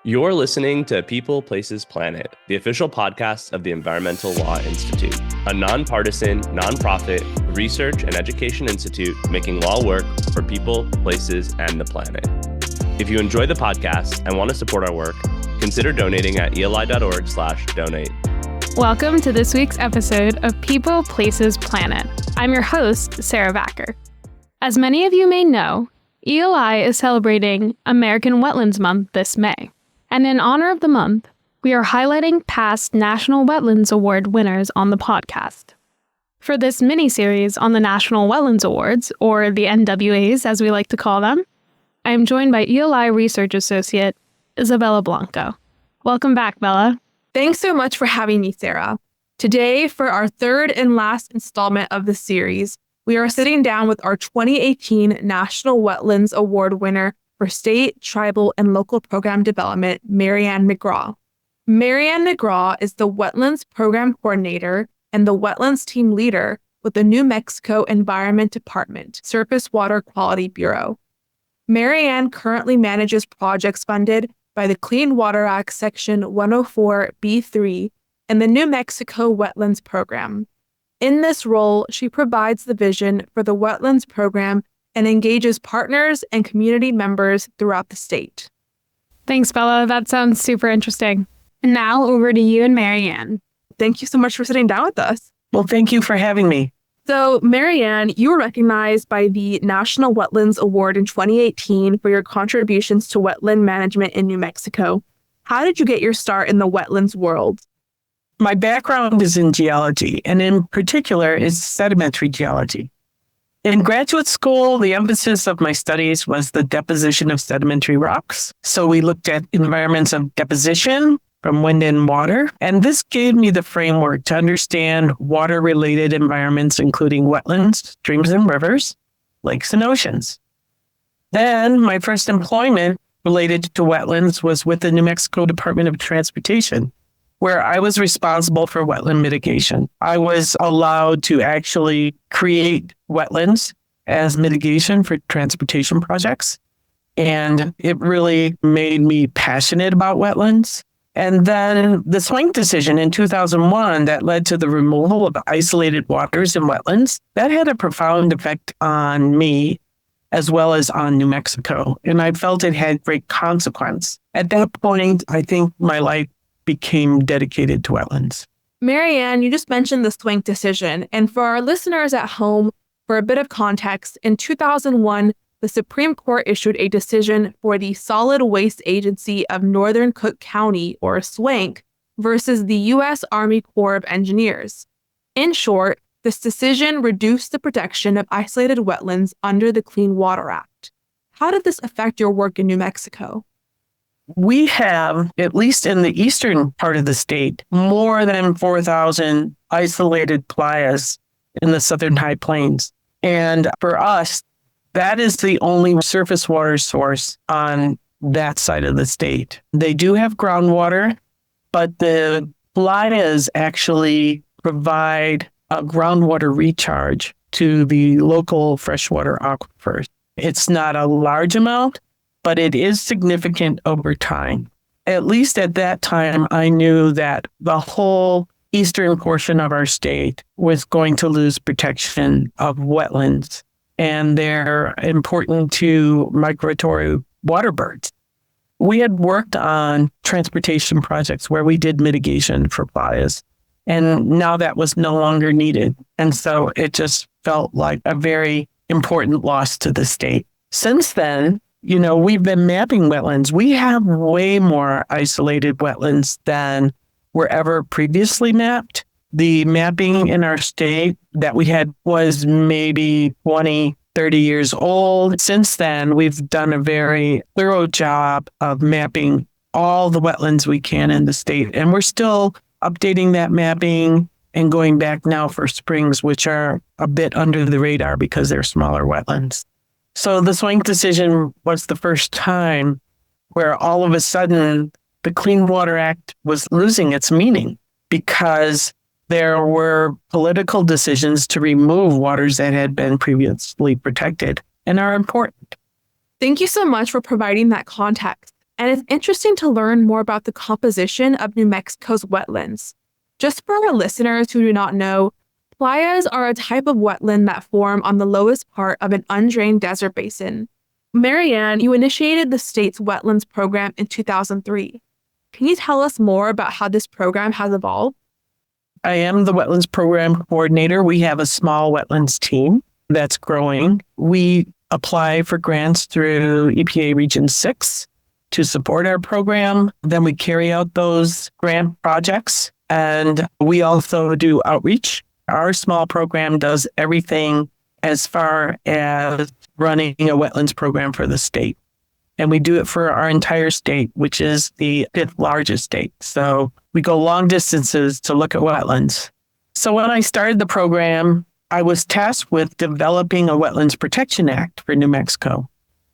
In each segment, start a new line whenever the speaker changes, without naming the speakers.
You're listening to People, Places, Planet, the official podcast of the Environmental Law Institute, a nonpartisan, nonprofit research and education institute making law work for people, places, and the planet. If you enjoy the podcast and want to support our work, consider donating at eli.org/donate.
Welcome to this week's episode of People, Places, Planet. I'm your host, Sarah Backer. As many of you may know, ELI is celebrating American Wetlands Month this May. And in honor of the month, we are highlighting past National Wetlands Award winners on the podcast. For this mini-series on the National Wetlands Awards, or the NWAs as we like to call them, I am joined by ELI Research Associate Isabella Blanco. Welcome back, Bella.
Thanks so much for having me, Sarah. Today, for our third and last installment of the series, we are sitting down with our 2018 National Wetlands Award winner for state, tribal, and local program development, Marianne McGraw. Marianne McGraw is the Wetlands Program Coordinator and the Wetlands Team Leader with the New Mexico Environment Department, Surface Water Quality Bureau. Marianne currently manages projects funded by the Clean Water Act Section 104(b)(3) and the New Mexico Wetlands Program. In this role, she provides the vision for the Wetlands Program and engages partners and community members throughout the state.
Thanks, Bella. That sounds super interesting. And now over to you and Marianne.
Thank you so much for sitting down with us.
Well, thank you for having me.
So, Marianne, you were recognized by the National Wetlands Award in 2018 for your contributions to wetland management in New Mexico. How did you get your start in the wetlands world?
My background is in geology, and in particular is sedimentary geology. In graduate school, the emphasis of my studies was the deposition of sedimentary rocks. So we looked at environments of deposition from wind and water, and this gave me the framework to understand water-related environments, including wetlands, streams and rivers, lakes and oceans. Then my first employment related to wetlands was with the New Mexico Department of Transportation, where I was responsible for wetland mitigation. I was allowed to actually create wetlands as mitigation for transportation projects. And it really made me passionate about wetlands. And then the Swank decision in 2001 that led to the removal of isolated waters in wetlands, that had a profound effect on me as well as on New Mexico. And I felt it had great consequence. At that point, I think my life became dedicated to wetlands.
Marianne, you just mentioned the Swank decision. And for our listeners at home, for a bit of context, in 2001, the Supreme Court issued a decision for the Solid Waste Agency of Northern Cook County, or SWANC, versus the U.S. Army Corps of Engineers. In short, this decision reduced the protection of isolated wetlands under the Clean Water Act. How did this affect your work in New Mexico?
We have, at least in the eastern part of the state, more than 4,000 isolated playas in the southern high plains. And for us, that is the only surface water source on that side of the state. They do have groundwater, but the playas actually provide a groundwater recharge to the local freshwater aquifers. It's not a large amount, but it is significant over time. At least at that time, I knew that the whole eastern portion of our state was going to lose protection of wetlands, and they're important to migratory water birds. We had worked on transportation projects where we did mitigation for playas, and now that was no longer needed. And so it just felt like a very important loss to the state. Since then, we've been mapping wetlands. We have way more isolated wetlands than were ever previously mapped. The mapping in our state that we had was maybe 20, 30 years old. Since then, we've done a very thorough job of mapping all the wetlands we can in the state. And we're still updating that mapping and going back now for springs, which are a bit under the radar because they're smaller wetlands. So the Swank decision was the first time where all of a sudden the Clean Water Act was losing its meaning because there were political decisions to remove waters that had been previously protected and are important.
Thank you so much for providing that context. and it's interesting to learn more about the composition of New Mexico's wetlands. Just for our listeners who do not know, playas are a type of wetland that form on the lowest part of an undrained desert basin. Marianne, you initiated the state's wetlands program in 2003. Can you tell us more about how this program has evolved?
I am the Wetlands Program Coordinator. We have a small wetlands team that's growing. We apply for grants through EPA Region 6 to support our program. Then we carry out those grant projects, and we also do outreach. Our small program does everything as far as running a wetlands program for the state. And we do it for our entire state, which is the 5th largest state. So we go long distances to look at wetlands. So when I started the program, I was tasked with developing a Wetlands Protection Act for New Mexico.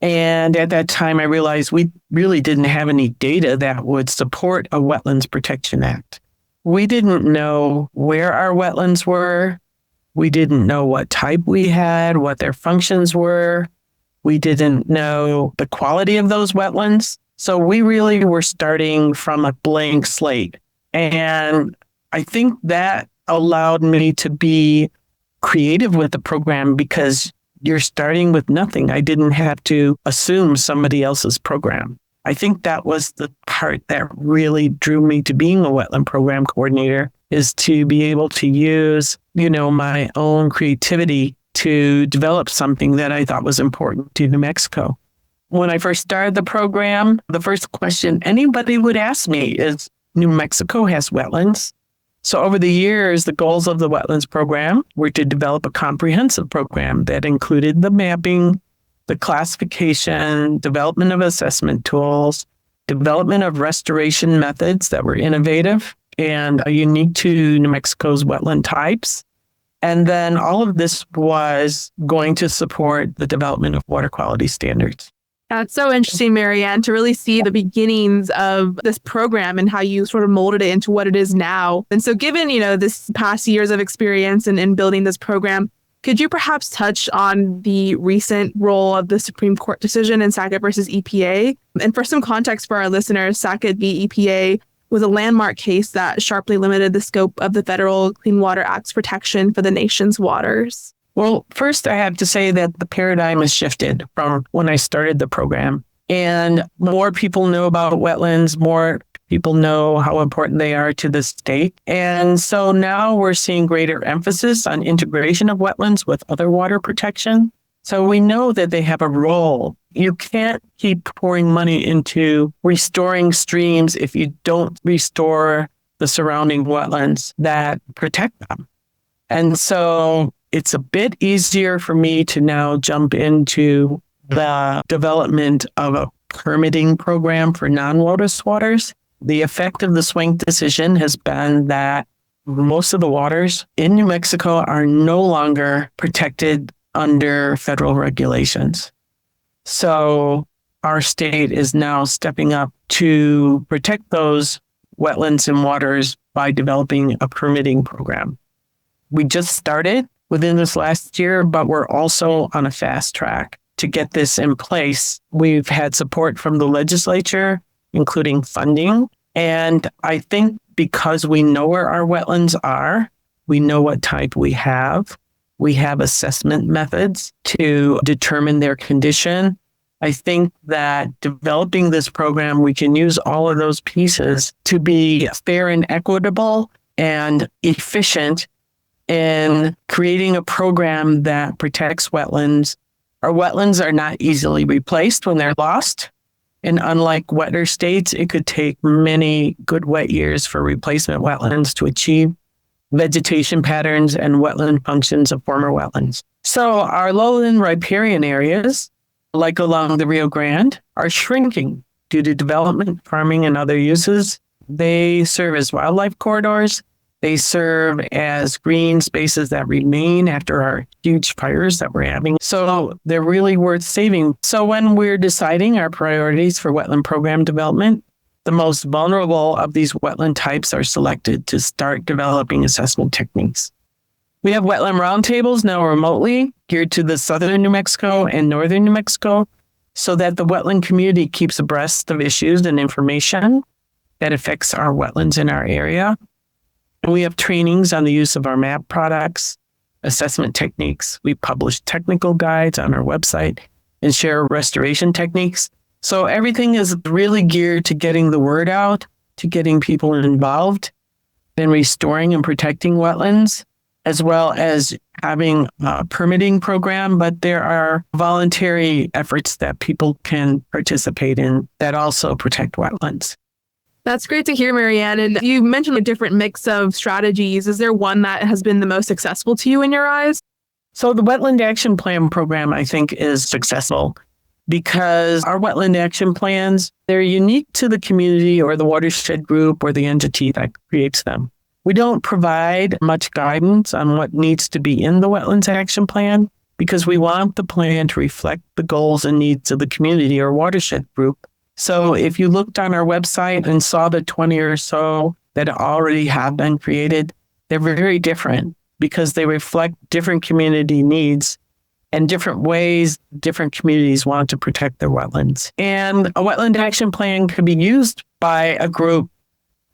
And at that time, I realized we really didn't have any data that would support a Wetlands Protection Act. We didn't know where our wetlands were. We didn't know what type we had, what their functions were. We didn't know the quality of those wetlands. So we really were starting from a blank slate. And I think that allowed me to be creative with the program because you're starting with nothing. I didn't have to assume somebody else's program. I think that was the part that really drew me to being a wetland program coordinator, is to be able to use, my own creativity to develop something that I thought was important to New Mexico. When I first started the program, the first question anybody would ask me is, New Mexico has wetlands. So over the years, the goals of the Wetlands Program were to develop a comprehensive program that included the mapping, the classification, development of assessment tools, development of restoration methods that were innovative and unique to New Mexico's wetland types. And then all of this was going to support the development of water quality standards.
That's so interesting, Marianne, to really see the beginnings of this program and how you sort of molded it into what it is now. And so given, this past years of experience in building this program, could you perhaps touch on the recent role of the Supreme Court decision in Sackett versus EPA? And for some context for our listeners, Sackett v. EPA was a landmark case that sharply limited the scope of the Federal Clean Water Act's protection for the nation's waters.
Well, first, I have to say that the paradigm has shifted from when I started the program. And more people know about wetlands, more people know how important they are to the state. And so now we're seeing greater emphasis on integration of wetlands with other water protection. So we know that they have a role. You can't keep pouring money into restoring streams if you don't restore the surrounding wetlands that protect them. And so it's a bit easier for me to now jump into the development of a permitting program for non-lotus waters. The effect of the Swank decision has been that most of the waters in New Mexico are no longer protected under federal regulations. So our state is now stepping up to protect those wetlands and waters by developing a permitting program. We just started within this last year, but we're also on a fast track to get this in place. We've had support from the legislature, including funding. And I think because we know where our wetlands are, we know what type we have assessment methods to determine their condition. I think that developing this program, we can use all of those pieces to be fair and equitable and efficient in creating a program that protects wetlands. Our wetlands are not easily replaced when they're lost. And unlike wetter states, it could take many good wet years for replacement wetlands to achieve vegetation patterns and wetland functions of former wetlands. So our lowland riparian areas, like along the Rio Grande, are shrinking due to development, farming, and other uses. They serve as wildlife corridors. They serve as green spaces that remain after our huge fires that we're having. So they're really worth saving. So when we're deciding our priorities for wetland program development, the most vulnerable of these wetland types are selected to start developing assessment techniques. We have wetland roundtables now remotely geared to the southern New Mexico and northern New Mexico. so that the wetland community keeps abreast of issues and information that affects our wetlands in our area. And we have trainings on the use of our map products, assessment techniques. We publish technical guides on our website and share restoration techniques. So everything is really geared to getting the word out, to getting people involved in restoring and protecting wetlands, as well as having a permitting program. But there are voluntary efforts that people can participate in that also protect wetlands.
That's great to hear, Marianne. And you mentioned a different mix of strategies. Is there one that has been the most successful to you in your eyes?
So the Wetland Action Plan program, I think, is successful because our wetland action plans, they're unique to the community or the watershed group or the entity that creates them. We don't provide much guidance on what needs to be in the Wetlands Action Plan because we want the plan to reflect the goals and needs of the community or watershed group. So if you looked on our website and saw the 20 or so that already have been created, they're very different because they reflect different community needs and different ways different communities want to protect their wetlands. And a wetland action plan can be used by a group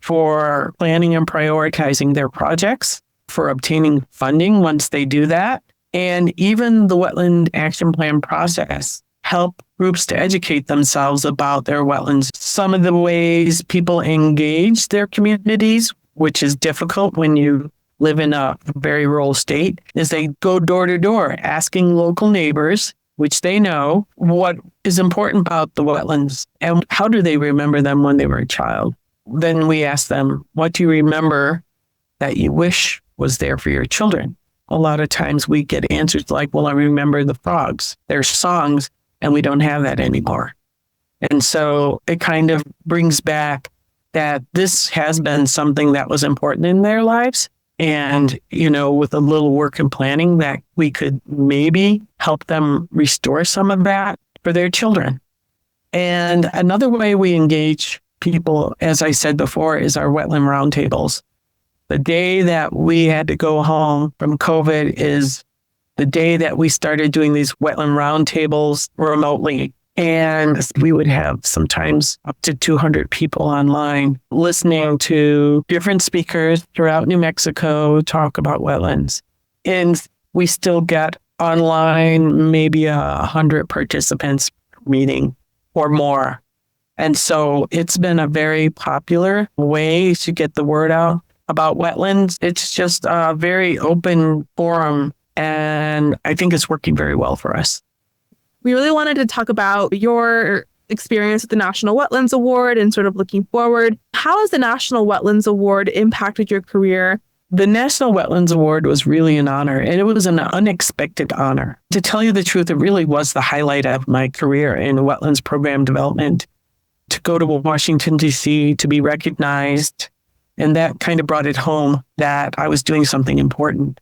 for planning and prioritizing their projects, for obtaining funding once they do that, and even the wetland action plan process help groups to educate themselves about their wetlands. Some of the ways people engage their communities, which is difficult when you live in a very rural state, is they go door to door asking local neighbors, which they know, what is important about the wetlands and how do they remember them when they were a child. Then we ask them, what do you remember that you wish was there for your children? A lot of times we get answers like, well, I remember the frogs, their songs, and we don't have that anymore. And so it kind of brings back that this has been something that was important in their lives. And, with a little work and planning that we could maybe help them restore some of that for their children. And another way we engage people, as I said before, is our wetland roundtables. The day that we had to go home from COVID is the day that we started doing these wetland roundtables remotely. And we would have sometimes up to 200 people online listening to different speakers throughout New Mexico talk about wetlands. And we still get online maybe 100 participants meeting or more. And so it's been a very popular way to get the word out about wetlands. It's just a very open forum, and I think it's working very well for us.
We really wanted to talk about your experience with the National Wetlands Award and sort of looking forward. How has the National Wetlands Award impacted your career?
The National Wetlands Award was really an honor, and it was an unexpected honor. To tell you the truth, it really was the highlight of my career in wetlands program development. To go to Washington, D.C., to be recognized, and that kind of brought it home that I was doing something important.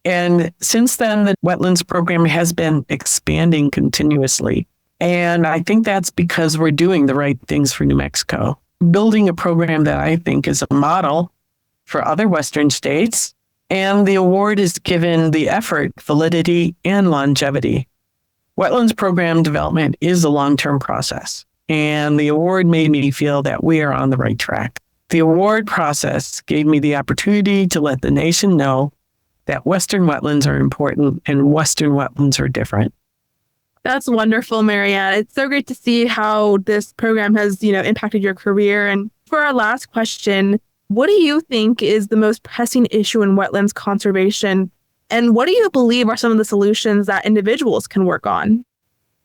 And since then, the wetlands program has been expanding continuously. And I think that's because we're doing the right things for New Mexico, building a program that I think is a model for other Western states. And the award is given the effort, validity, and longevity. Wetlands program development is a long-term process. And the award made me feel that we are on the right track. The award process gave me the opportunity to let the nation know that Western wetlands are important and Western wetlands are different.
That's wonderful, Marianne. It's so great to see how this program has, impacted your career. And for our last question, what do you think is the most pressing issue in wetlands conservation? And what do you believe are some of the solutions that individuals can work on?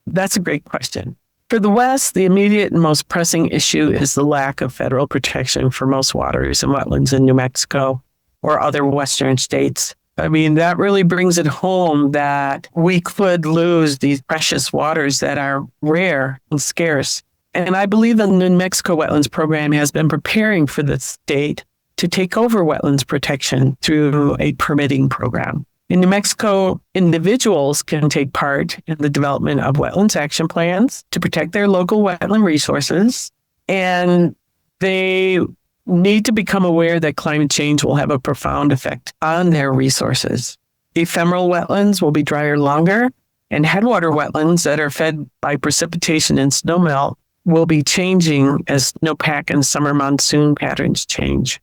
That's a great question. For the West, the immediate and most pressing issue is the lack of federal protection for most waters and wetlands in New Mexico or other Western states. I mean, that really brings it home that we could lose these precious waters that are rare and scarce. And I believe the New Mexico Wetlands Program has been preparing for the state to take over wetlands protection through a permitting program. In New Mexico, individuals can take part in the development of wetlands action plans to protect their local wetland resources, and they need to become aware that climate change will have a profound effect on their resources. Ephemeral wetlands will be drier longer, And headwater wetlands that are fed by precipitation and snowmelt will be changing as snowpack and summer monsoon patterns change.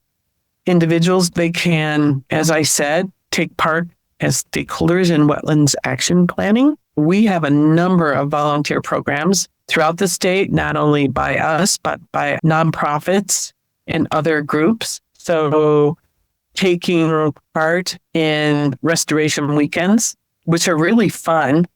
Individuals, they can, as I said, take part as stakeholders in wetlands action planning. We have a number of volunteer programs throughout the state, not only by us, but by nonprofits and other groups. So taking part in restoration weekends, which are really fun.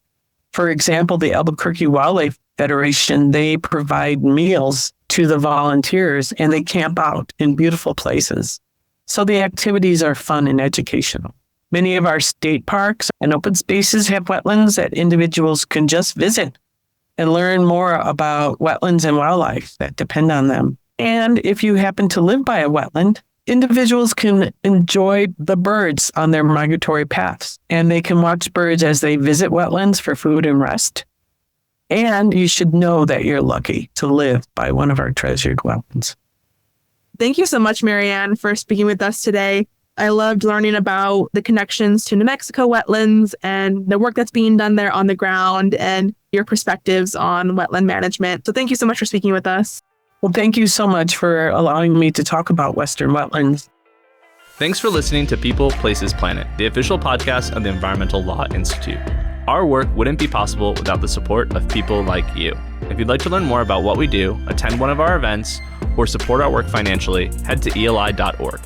For example, the Albuquerque Wildlife Federation, they provide meals to the volunteers and they camp out in beautiful places. So the activities are fun and educational. Many of our state parks and open spaces have wetlands that individuals can just visit and learn more about wetlands and wildlife that depend on them. And if you happen to live by a wetland, individuals can enjoy the birds on their migratory paths, and they can watch birds as they visit wetlands for food and rest. And you should know that you're lucky to live by one of our treasured wetlands.
Thank you so much, Marianne, for speaking with us today. I loved learning about the connections to New Mexico wetlands and the work that's being done there on the ground and your perspectives on wetland management. So thank you so much for speaking with us.
Well, thank you so much for allowing me to talk about Western wetlands.
Thanks for listening to People, Places, Planet, the official podcast of the Environmental Law Institute. Our work wouldn't be possible without the support of people like you. If you'd like to learn more about what we do, attend one of our events, or support our work financially, head to eli.org.